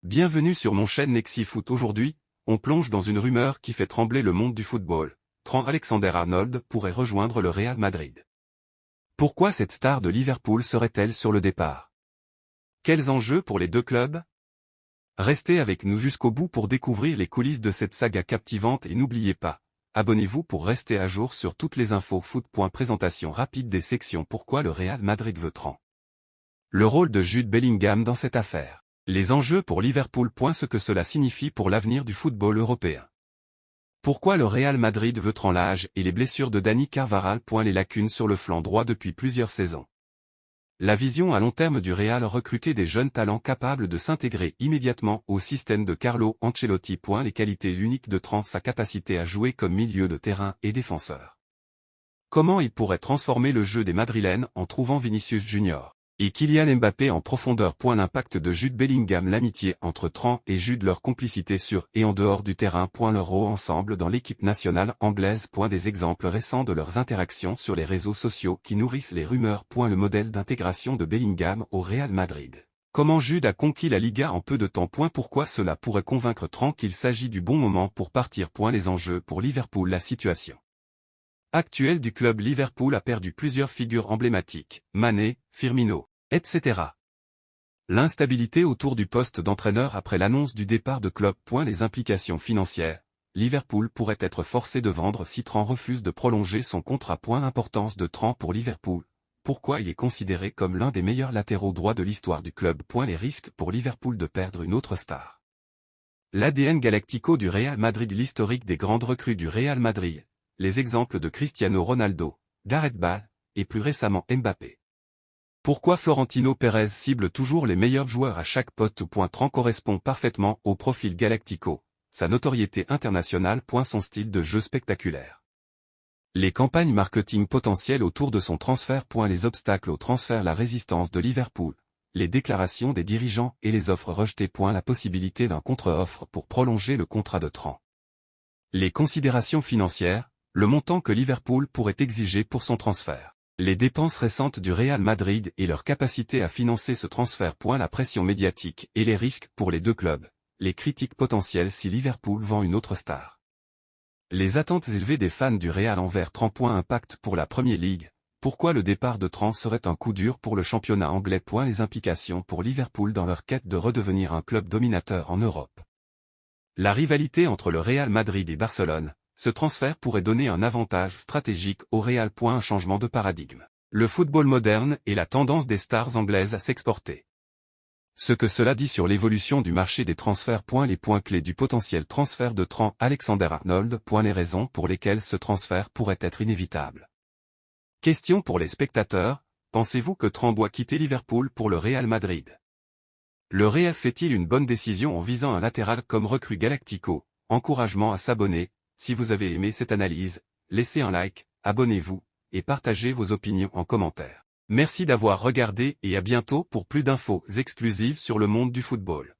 Bienvenue sur mon chaîne Nexifoot. Aujourd'hui, on plonge dans une rumeur qui fait trembler le monde du football. Trent Alexander-Arnold pourrait rejoindre le Real Madrid. Pourquoi cette star de Liverpool serait-elle sur le départ? Quels enjeux pour les deux clubs? Restez avec nous jusqu'au bout pour découvrir les coulisses de cette saga captivante et n'oubliez pas, abonnez-vous pour rester à jour sur toutes les infos foot. Présentation rapide des sections. Pourquoi le Real Madrid veut Trent? Le rôle de Jude Bellingham dans cette affaire. Les enjeux pour Liverpool. Ce que cela signifie pour l'avenir du football européen. Pourquoi le Real Madrid veut Trent? L'âge et les blessures de Dani Carvajal. Les lacunes sur le flanc droit depuis plusieurs saisons. La vision à long terme du Real: recruter des jeunes talents capables de s'intégrer immédiatement au système de Carlo Ancelotti. Les qualités uniques de Trent: sa capacité à jouer comme milieu de terrain et défenseur. Comment il pourrait transformer le jeu des Madrilènes en trouvant Vinicius Junior et Kylian Mbappé en profondeur. L'impact de Jude Bellingham, l'amitié entre Trent et Jude, leur complicité sur et en dehors du terrain. Leur rôle ensemble dans l'équipe nationale anglaise. Des exemples récents de leurs interactions sur les réseaux sociaux qui nourrissent les rumeurs. Le modèle d'intégration de Bellingham au Real Madrid. Comment Jude a conquis la Liga en peu de temps. Pourquoi cela pourrait convaincre Trent qu'il s'agit du bon moment pour partir. Les enjeux pour Liverpool. La situation actuelle du club: Liverpool a perdu plusieurs figures emblématiques, Mané, Firmino, etc. L'instabilité autour du poste d'entraîneur après l'annonce du départ de Klopp. Les implications financières: Liverpool pourrait être forcé de vendre si Trent refuse de prolonger son contrat. Importance de Trent pour Liverpool. Pourquoi il est considéré comme l'un des meilleurs latéraux droits de l'histoire du club. Les risques pour Liverpool de perdre une autre star. L'ADN galactico du Real Madrid. L'historique des grandes recrues du Real Madrid. Les exemples de Cristiano Ronaldo, Gareth Bale, et plus récemment Mbappé. Pourquoi Florentino Pérez cible toujours les meilleurs joueurs à chaque poste. Trent correspond parfaitement au profil galactico, sa notoriété internationale. Son style de jeu spectaculaire. Les campagnes marketing potentielles autour de son transfert. Les obstacles au transfert: la résistance de Liverpool, les déclarations des dirigeants et les offres rejetées. La possibilité d'un contre-offre pour prolonger le contrat de Trent. Les considérations financières: le montant que Liverpool pourrait exiger pour son transfert. Les dépenses récentes du Real Madrid et leur capacité à financer ce transfert. La pression médiatique et les risques pour les deux clubs. Les critiques potentielles si Liverpool vend une autre star. Les attentes élevées des fans du Real envers Trent. Impact pour la Premier League. Pourquoi le départ de Trent serait un coup dur pour le championnat anglais. Les implications pour Liverpool dans leur quête de redevenir un club dominateur en Europe. La rivalité entre le Real Madrid et Barcelone. Ce transfert pourrait donner un avantage stratégique au Real. Un changement de paradigme. Le football moderne et la tendance des stars anglaises à s'exporter. Ce que cela dit sur l'évolution du marché des transferts. Les points clés du potentiel transfert de Trent Alexander-Arnold. Les raisons pour lesquelles ce transfert pourrait être inévitable. Question pour les spectateurs: pensez-vous que Trent doit quitter Liverpool pour le Real Madrid? Le Real fait-il une bonne décision en visant un latéral comme recrue galactico? Encouragement à s'abonner. Si vous avez aimé cette analyse, laissez un like, abonnez-vous, et partagez vos opinions en commentaire. Merci d'avoir regardé et à bientôt pour plus d'infos exclusives sur le monde du football.